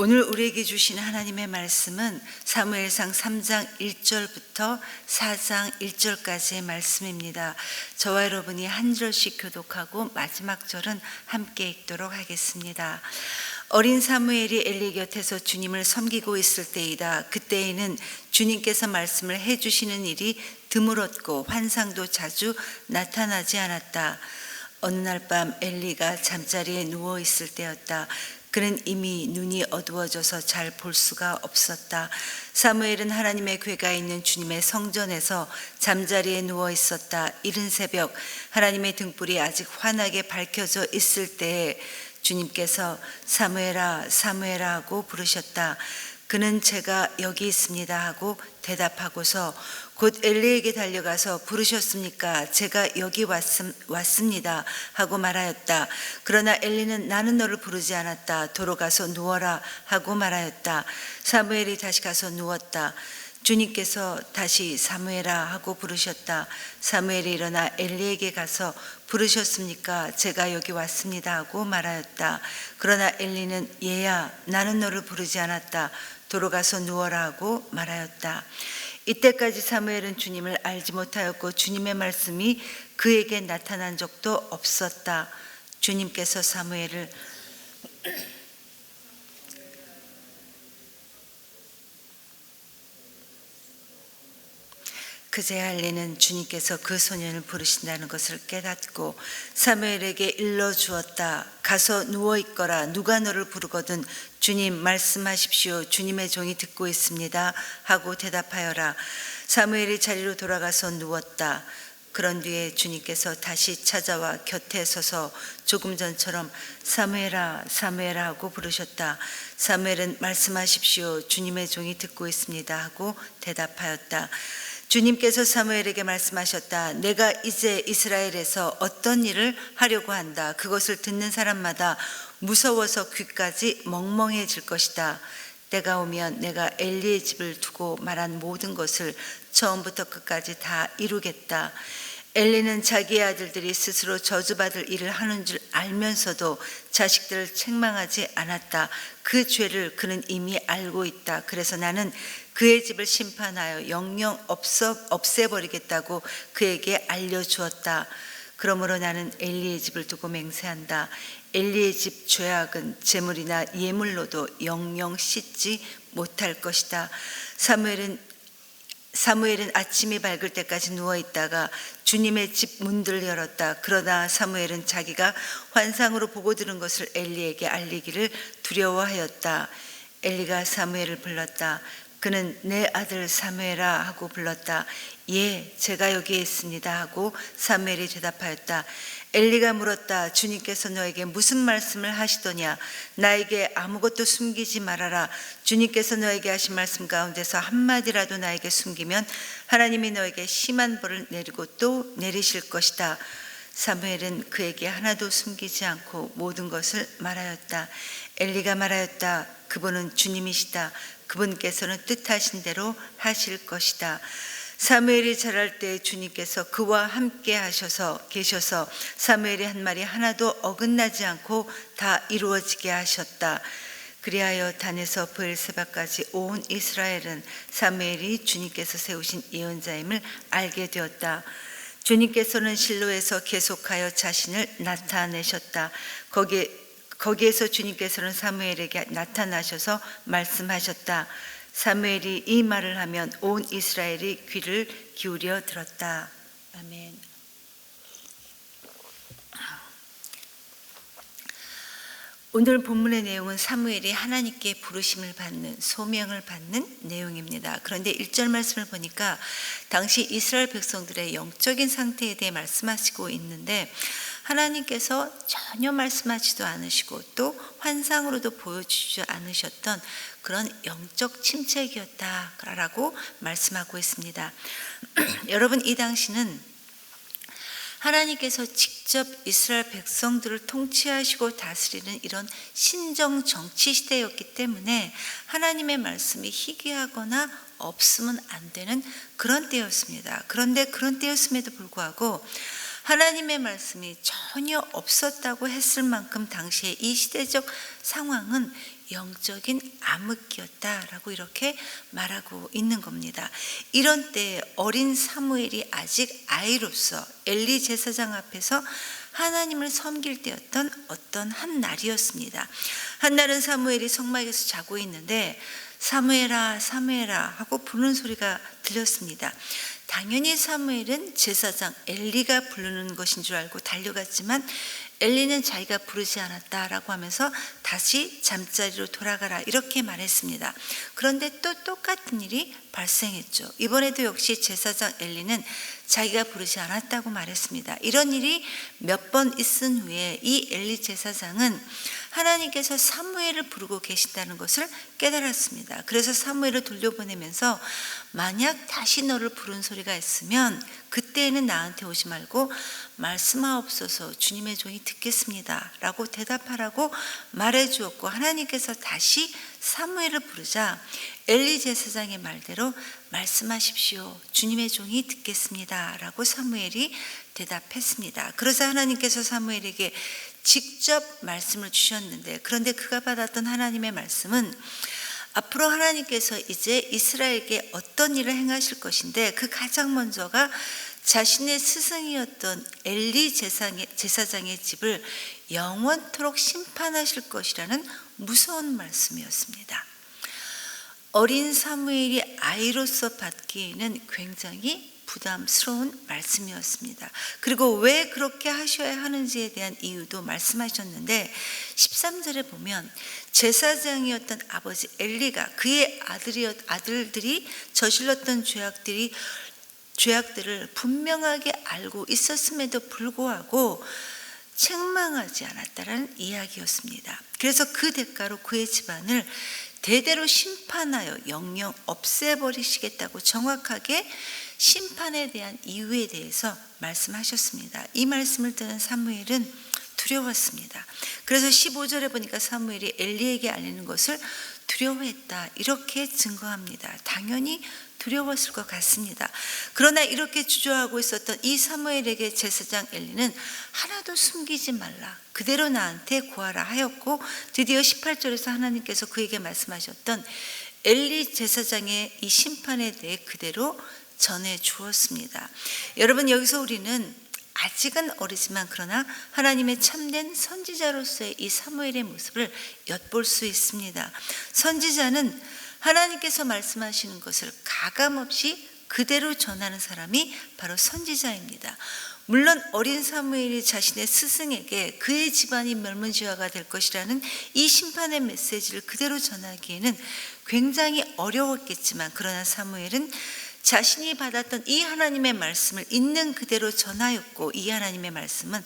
오늘 우리에게 주신 하나님의 말씀은 사무엘상 3장 1절부터 4장 1절까지의 말씀입니다. 저와 여러분이 한 절씩 교독하고 마지막 절은 함께 읽도록 하겠습니다. 어린 사무엘이 엘리 곁에서 주님을 섬기고 있을 때이다. 그때에는 주님께서 말씀을 해주시는 일이 드물었고 환상도 자주 나타나지 않았다. 어느 날 밤 엘리가 잠자리에 누워 있을 때였다. 그는 이미 눈이 어두워져서 잘 볼 수가 없었다. 사무엘은 하나님의 궤가 있는 주님의 성전에서 잠자리에 누워 있었다. 이른 새벽 하나님의 등불이 아직 환하게 밝혀져 있을 때에 주님께서 사무엘아 사무엘아 하고 부르셨다. 그는 제가 여기 있습니다 하고 대답하고서 곧 엘리에게 달려가서 부르셨습니까? 제가 여기 왔습니다 하고 말하였다. 그러나 엘리는 나는 너를 부르지 않았다. 도로 가서 누워라 하고 말하였다. 사무엘이 다시 가서 누웠다. 주님께서 다시 사무엘아 하고 부르셨다. 사무엘이 일어나 엘리에게 가서 부르셨습니까? 제가 여기 왔습니다 하고 말하였다. 그러나 엘리는 얘야 나는 너를 부르지 않았다. 도로 가서 누워라 하고 말하였다. 이때까지 사무엘은 주님을 알지 못하였고 주님의 말씀이 그에게 나타난 적도 없었다. 주님께서 사무엘을 그제야 엘리는 주님께서 그 소년을 부르신다는 것을 깨닫고 사무엘에게 일러주었다. 가서 누워있거라. 누가 너를 부르거든 주님 말씀하십시오. 주님의 종이 듣고 있습니다 하고 대답하여라. 사무엘이 자리로 돌아가서 누웠다. 그런 뒤에 주님께서 다시 찾아와 곁에 서서 조금 전처럼 사무엘아 사무엘아 하고 부르셨다. 사무엘은 말씀하십시오. 주님의 종이 듣고 있습니다 하고 대답하였다. 주님께서 사무엘에게 말씀하셨다. 내가 이제 이스라엘에서 어떤 일을 하려고 한다. 그것을 듣는 사람마다 무서워서 귀까지 멍멍해질 것이다. 때가 오면 내가 엘리의 집을 두고 말한 모든 것을 처음부터 끝까지 다 이루겠다. 엘리는 자기의 아들들이 스스로 저주받을 일을 하는 줄 알면서도 자식들을 책망하지 않았다. 그 죄를 그는 이미 알고 있다. 그래서 나는 그의 집을 심판하여 영영 없애버리겠다고 그에게 알려주었다. 그러므로 나는 엘리의 집을 두고 맹세한다. 엘리의 집 죄악은 재물이나 예물로도 영영 씻지 못할 것이다. 사무엘은 아침이 밝을 때까지 누워있다가 주님의 집 문들을 열었다. 그러나 사무엘은 자기가 환상으로 보고 들은 것을 엘리에게 알리기를 두려워하였다. 엘리가 사무엘을 불렀다. 그는 내 아들 사무엘아 하고 불렀다. 예, 제가 여기에 있습니다 하고 사무엘이 대답하였다. 엘리가 물었다. 주님께서 너에게 무슨 말씀을 하시더냐? 나에게 아무것도 숨기지 말아라. 주님께서 너에게 하신 말씀 가운데서 한마디라도 나에게 숨기면 하나님이 너에게 심한 벌을 내리고 또 내리실 것이다. 사무엘은 그에게 하나도 숨기지 않고 모든 것을 말하였다. 엘리가 말하였다. 그분은 주님이시다. 그분께서는 뜻하신 대로 하실 것이다. 사무엘이 자랄 때 주님께서 그와 함께 계셔서 사무엘이 한 말이 하나도 어긋나지 않고 다 이루어지게 하셨다. 그리하여 단에서 브엘세바까지 온 이스라엘은 사무엘이 주님께서 세우신 예언자임을 알게 되었다. 주님께서는 실로에서 계속하여 자신을 나타내셨다. 거기에서 주님께서는 사무엘에게 나타나셔서 말씀하셨다. 사무엘이 이 말을 하면 온 이스라엘이 귀를 기울여 들었다. 아멘. 오늘 본문의 내용은 사무엘이 하나님께 부르심을 받는, 소명을 받는 내용입니다. 그런데 1절 말씀을 보니까 당시 이스라엘 백성들의 영적인 상태에 대해 말씀하시고 있는데 하나님께서 전혀 말씀하지도 않으시고 또 환상으로도 보여주지 않으셨던 그런 영적 침체기였다라고 말씀하고 있습니다. 여러분, 이 당시는 하나님께서 직접 이스라엘 백성들을 통치하시고 다스리는 이런 신정 정치 시대였기 때문에 하나님의 말씀이 희귀하거나 없으면 안 되는 그런 때였습니다. 그런데 그런 때였음에도 불구하고 하나님의 말씀이 전혀 없었다고 했을 만큼 당시에 이 시대적 상황은 영적인 암흑기였다라고 이렇게 말하고 있는 겁니다. 이런 때에 어린 사무엘이 아직 아이로서 엘리 제사장 앞에서 하나님을 섬길 때였던 어떤 한 날이었습니다. 한날은 사무엘이 성막에서 자고 있는데 사무엘아 사무엘아 하고 부르는 소리가 들렸습니다. 당연히 사무엘은 제사장 엘리가 부르는 것인 줄 알고 달려갔지만 엘리는 자기가 부르지 않았다라고 하면서 다시 잠자리로 돌아가라 이렇게 말했습니다. 그런데 또 똑같은 일이 발생했죠. 이번에도 역시 제사장 엘리는 자기가 부르지 않았다고 말했습니다. 이런 일이 몇 번 있은 후에 이 엘리 제사장은 하나님께서 사무엘을 부르고 계신다는 것을 깨달았습니다. 그래서 사무엘을 돌려보내면서 만약 다시 너를 부른 소리가 있으면 그때에는 나한테 오지 말고 말씀하옵소서 주님의 종이 듣겠습니다 라고 대답하라고 말해주었고, 하나님께서 다시 사무엘을 부르자 엘리 제사장의 말대로 말씀하십시오 주님의 종이 듣겠습니다 라고 사무엘이 대답했습니다. 그러자 하나님께서 사무엘에게 직접 말씀을 주셨는데, 그런데 그가 받았던 하나님의 말씀은 앞으로 하나님께서 이제 이스라엘에게 어떤 일을 행하실 것인데 그 가장 먼저가 자신의 스승이었던 엘리 제사장의 집을 영원토록 심판하실 것이라는 무서운 말씀이었습니다. 어린 사무엘이 아이로서 받기에는 굉장히 부담스러운 말씀이었습니다. 그리고 왜 그렇게 하셔야 하는지에 대한 이유도 말씀하셨는데 13절에 보면 제사장이었던 아버지 엘리가 그의 아들들이 저질렀던 죄악들을 분명하게 알고 있었음에도 불구하고 책망하지 않았다라는 이야기였습니다. 그래서 그 대가로 그의 집안을 대대로 심판하여 영영 없애버리시겠다고 정확하게 심판에 대한 이유에 대해서 말씀하셨습니다. 이 말씀을 듣는 사무엘은 두려웠습니다. 그래서 15절에 보니까 사무엘이 엘리에게 알리는 것을 두려워했다 이렇게 증거합니다. 당연히 두려웠을 것 같습니다. 그러나 이렇게 주저하고 있었던 이 사무엘에게 제사장 엘리는 하나도 숨기지 말라 그대로 나한테 구하라 하였고, 드디어 18절에서 하나님께서 그에게 말씀하셨던 엘리 제사장의 이 심판에 대해 그대로 전해 주었습니다. 여러분, 여기서 우리는 아직은 어리지만 그러나 하나님의 참된 선지자로서의 이 사무엘의 모습을 엿볼 수 있습니다. 선지자는 하나님께서 말씀하시는 것을 가감없이 그대로 전하는 사람이 바로 선지자입니다. 물론 어린 사무엘이 자신의 스승에게 그의 집안이 멸문지화가 될 것이라는 이 심판의 메시지를 그대로 전하기에는 굉장히 어려웠겠지만, 그러나 사무엘은 자신이 받았던 이 하나님의 말씀을 있는 그대로 전하였고, 이 하나님의 말씀은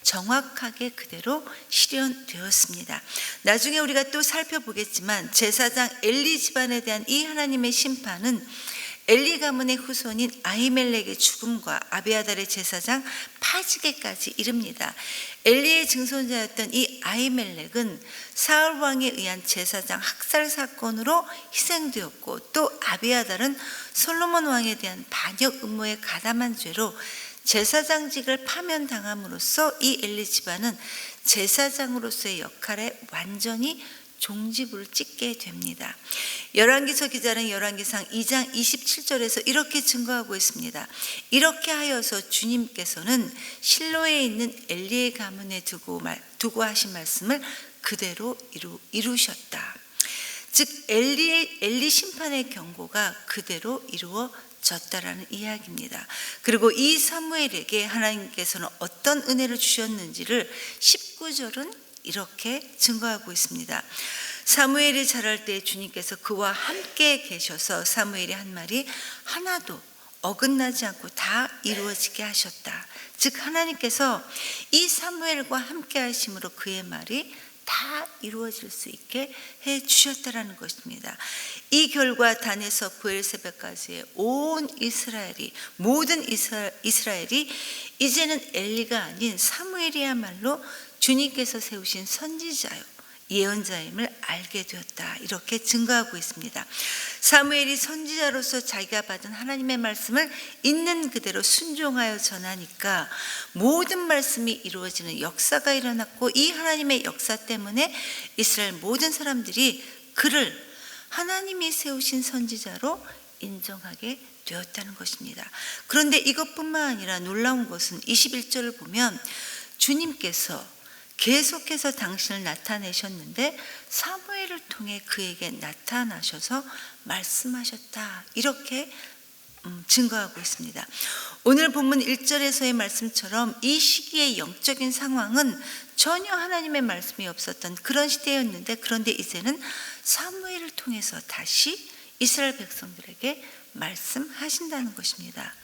정확하게 그대로 실현되었습니다. 나중에 우리가 또 살펴보겠지만 제사장 엘리 집안에 대한 이 하나님의 심판은 엘리 가문의 후손인 아히멜렉의 죽음과 아비아달의 제사장 파지게까지 이릅니다. 엘리의 증손자였던 이 아히멜렉은 사울 왕에 의한 제사장 학살 사건으로 희생되었고, 또 아비아달은 솔로몬 왕에 대한 반역 음모에 가담한 죄로 제사장직을 파면당함으로써 이 엘리 집안은 제사장으로서의 역할에 완전히 종지부를 찍게 됩니다. 열왕기서 기자는 열왕기상 2장 27절에서 이렇게 증거하고 있습니다. 이렇게 하여서 주님께서는 실로에 있는 엘리의 가문에 두고 하신 말씀을 그대로 이루셨다. 즉 엘리 심판의 경고가 그대로 이루어졌다라는 이야기입니다. 그리고 이 사무엘에게 하나님께서는 어떤 은혜를 주셨는지를 19절은 이렇게 증거하고 있습니다. 사무엘이 자랄 때 주님께서 그와 함께 계셔서 사무엘이 한 말이 하나도 어긋나지 않고 다 이루어지게 하셨다. 즉 하나님께서 이 사무엘과 함께 하심으로 그의 말이 다 이루어질 수 있게 해 주셨다라는 것입니다. 이 결과 단에서 브엘세바까지의 온 이스라엘이, 모든 이스라엘이 이제는 엘리가 아닌 사무엘이야말로 주님께서 세우신 선지자요, 예언자임을 알게 되었다. 이렇게 증거하고 있습니다. 사무엘이 선지자로서 자기가 받은 하나님의 말씀을 있는 그대로 순종하여 전하니까 모든 말씀이 이루어지는 역사가 일어났고, 이 하나님의 역사 때문에 이스라엘 모든 사람들이 그를 하나님이 세우신 선지자로 인정하게 되었다는 것입니다. 그런데 이것뿐만 아니라 놀라운 것은 21절을 보면 주님께서 계속해서 당신을 나타내셨는데 사무엘을 통해 그에게 나타나셔서 말씀하셨다. 이렇게 증거하고 있습니다. 오늘 본문 1절에서의 말씀처럼 이 시기의 영적인 상황은 전혀 하나님의 말씀이 없었던 그런 시대였는데, 그런데 이제는 사무엘을 통해서 다시 이스라엘 백성들에게 말씀하신다는 것입니다.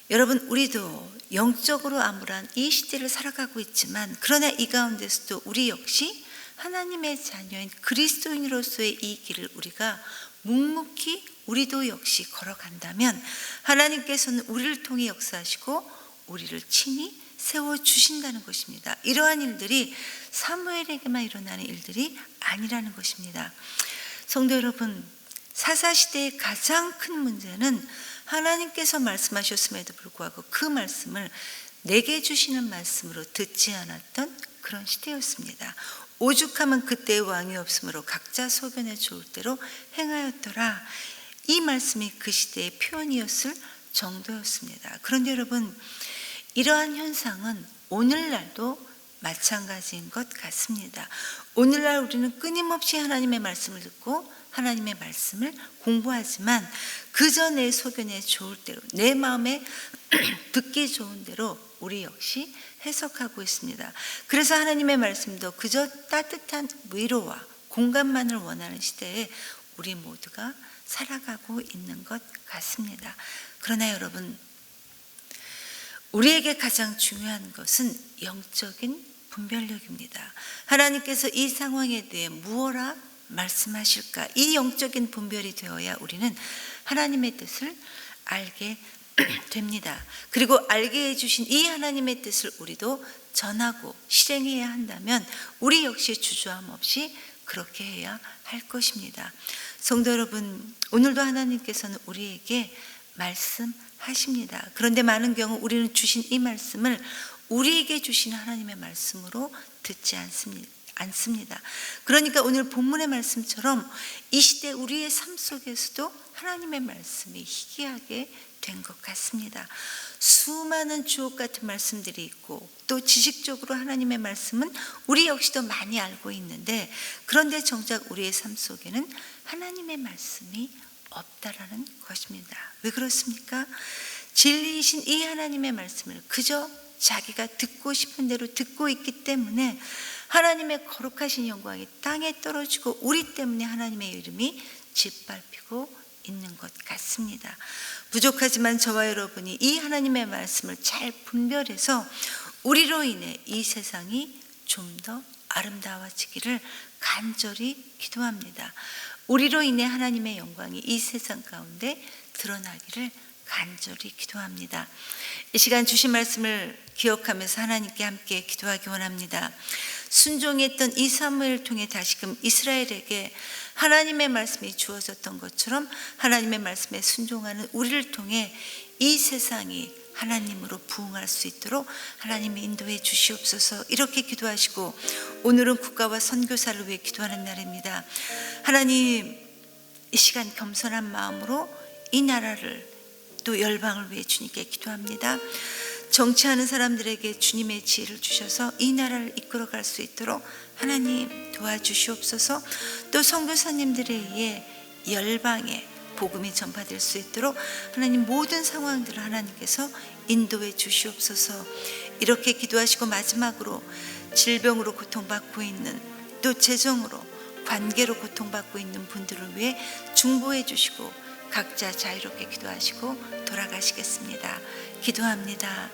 여러분, 우리도 영적으로 암울한 이 시대를 살아가고 있지만, 그러나 이 가운데서도 우리 역시 하나님의 자녀인 그리스도인으로서의 이 길을 우리가 묵묵히 우리도 역시 걸어간다면 하나님께서는 우리를 통해 역사하시고 우리를 친히 세워주신다는 것입니다. 이러한 일들이 사무엘에게만 일어나는 일들이 아니라는 것입니다. 성도 여러분, 사사시대의 가장 큰 문제는 하나님께서 말씀하셨음에도 불구하고 그 말씀을 내게 주시는 말씀으로 듣지 않았던 그런 시대였습니다. 오죽하면 그때의 왕이 없으므로 각자 소견에 좋을 대로 행하였더라. 이 말씀이 그 시대의 표현이었을 정도였습니다. 그런데 여러분, 이러한 현상은 오늘날도 마찬가지인 것 같습니다. 오늘날 우리는 끊임없이 하나님의 말씀을 듣고 하나님의 말씀을 공부하지만 그저 내 소견에 좋을 대로, 내 마음에 듣기 좋은 대로 우리 역시 해석하고 있습니다. 그래서 하나님의 말씀도 그저 따뜻한 위로와 공감만을 원하는 시대에 우리 모두가 살아가고 있는 것 같습니다. 그러나 여러분, 우리에게 가장 중요한 것은 영적인 분별력입니다. 하나님께서 이 상황에 대해 무엇라 말씀하실까? 이 영적인 분별이 되어야 우리는 하나님의 뜻을 알게 됩니다. 그리고 알게 해주신 이 하나님의 뜻을 우리도 전하고 실행해야 한다면 우리 역시 주저함 없이 그렇게 해야 할 것입니다. 성도 여러분, 오늘도 하나님께서는 우리에게 말씀하십니다. 그런데 많은 경우 우리는 주신 이 말씀을 우리에게 주신 하나님의 말씀으로 듣지 않습니다. 그러니까 오늘 본문의 말씀처럼 이 시대 우리의 삶 속에서도 하나님의 말씀이 희귀하게 된 것 같습니다. 수많은 주옥 같은 말씀들이 있고 또 지식적으로 하나님의 말씀은 우리 역시도 많이 알고 있는데, 그런데 정작 우리의 삶 속에는 하나님의 말씀이 없다라는 것입니다. 왜 그렇습니까? 진리이신 이 하나님의 말씀을 그저 자기가 듣고 싶은 대로 듣고 있기 때문에 하나님의 거룩하신 영광이 땅에 떨어지고 우리 때문에 하나님의 이름이 짓밟히고 있는 것 같습니다. 부족하지만 저와 여러분이 이 하나님의 말씀을 잘 분별해서 우리로 인해 이 세상이 좀 더 아름다워지기를 간절히 기도합니다. 우리로 인해 하나님의 영광이 이 세상 가운데 드러나기를 간절히 기도합니다. 이 시간 주신 말씀을 기억하면서 하나님께 함께 기도하기 원합니다. 순종했던 이 사무엘을 통해 다시금 이스라엘에게 하나님의 말씀이 주어졌던 것처럼 하나님의 말씀에 순종하는 우리를 통해 이 세상이 하나님으로 부흥할 수 있도록 하나님이 인도해 주시옵소서. 이렇게 기도하시고, 오늘은 국가와 선교사를 위해 기도하는 날입니다. 하나님, 이 시간 겸손한 마음으로 이 나라를 또 열방을 위해 주님께 기도합니다. 정치하는 사람들에게 주님의 지혜를 주셔서 이 나라를 이끌어갈 수 있도록 하나님 도와주시옵소서. 또 선교사님들에 의해 열방에 복음이 전파될 수 있도록 하나님 모든 상황들을 하나님께서 인도해 주시옵소서. 이렇게 기도하시고 마지막으로 질병으로 고통받고 있는, 또 재정으로 관계로 고통받고 있는 분들을 위해 중보해 주시고 각자 자유롭게 기도하시고 돌아가시겠습니다. 기도합니다.